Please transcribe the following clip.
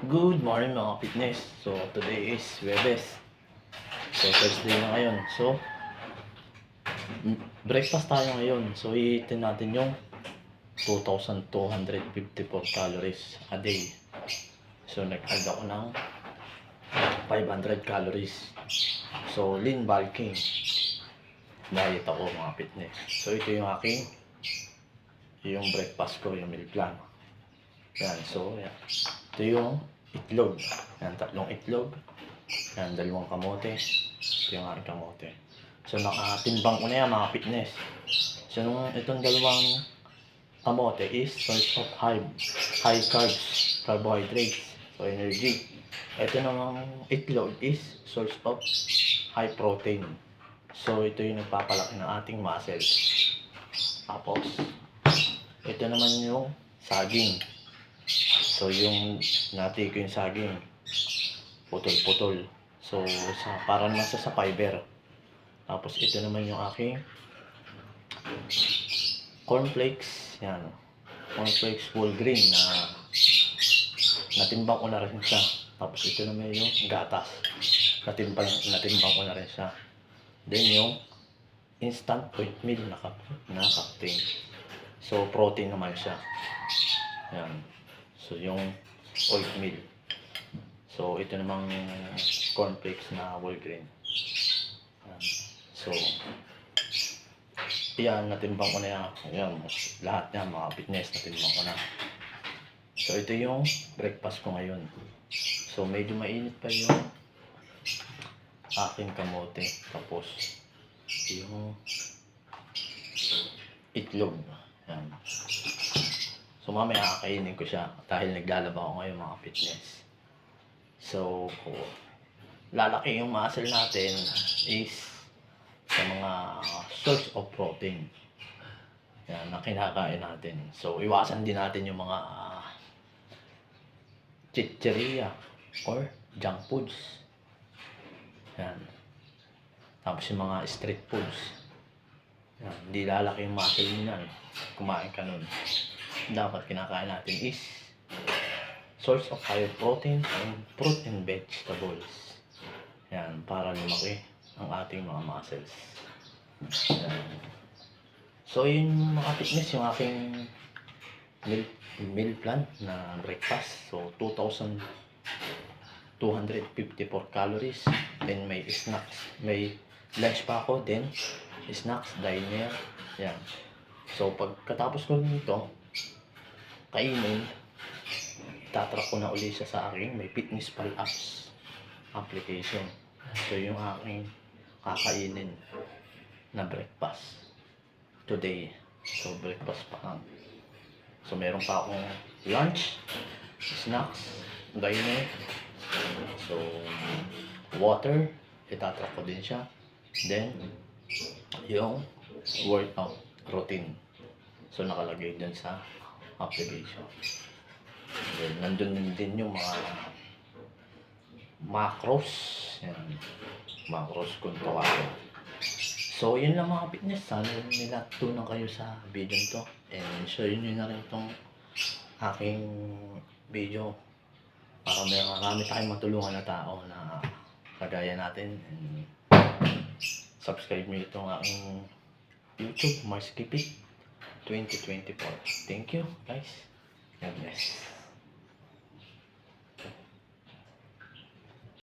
Good morning mga fitness. So today is Webes. So Thursday na ngayon. So breakfast tayo ngayon. So iitin natin yung 2,254 calories a day. So nag-add ako ng 500 calories. So lean bulking diet ako mga fitness. So ito yung aking breakfast ko, yung meal plan. Yan, so yan. Ito yung itlog. Yan, 3 itlog. Yan, 2 kamote. Ito yung aking kamote. So nakatimbang ko na yan mga fitness. So itong 2 kamote is source of high carbs, carbohydrates, so energy. Ito namang itlog is source of high protein. So ito yung nagpapalaki ng ating muscles. Tapos ito naman yung saging. So yung nati ko yung saging, putol-putol. So para naman sa fiber. Tapos ito naman yung aking cornflakes. Yan. Cornflakes whole grain na natimbang ko na rin siya. Tapos ito naman yung gatas. Natimbang ko na rin siya. Then yung instant oatmeal na captain. So protein naman siya. Yan. So yung oatmeal. So ito namang cornflakes na whole grain. Yan. So yan, natimbang ko na yan. Yan, lahat yan mga fitness, natimbang ko na. So ito yung breakfast ko ngayon. So medyo mainit pa yung aking kamote. Tapos yung itlog. Yan. So mamaya kakainin ko siya dahil naglalaba ako ngayon mga fitness. So lalaki yung muscle natin is sa mga source of protein. Yan, na kinakain natin. So iwasan din natin yung mga chicheria or junk foods. Yan. Tapos yung mga street foods. Yan, hindi lalaki yung muscle niyan. Kumain ka nun. Dapat kinakain natin is source of higher protein and fruit and vegetables. Yan, para lumaki ang ating mga muscles. Yan. So yun mga fitness, yung aking meal plan na breakfast. So 2,254 calories. Then may snacks, may lunch pa ako, then snacks, dinner. Yan. So pagkatapos ko nito kainin, tatrack ko na uli siya sa aking may Fitnesspal apps application. So yung aking kakainin na breakfast today. So breakfast pa lang. So meron pa akong lunch, snacks, dinner. So water, itatrack ko din siya. Then yung workout routine. So nakalagay dyan sa application. Then nandun din yung mga macros. Yan. Macros kung tawagin. So yun lang mga fitness. Sana may natutunan kayo sa video nito. And share nyo na rin itong aking video para may marami tayong matulungan na tao na kagaya natin. And subscribe nyo itong aking YouTube, Mars Keep It 2024. Thank you guys. God bless.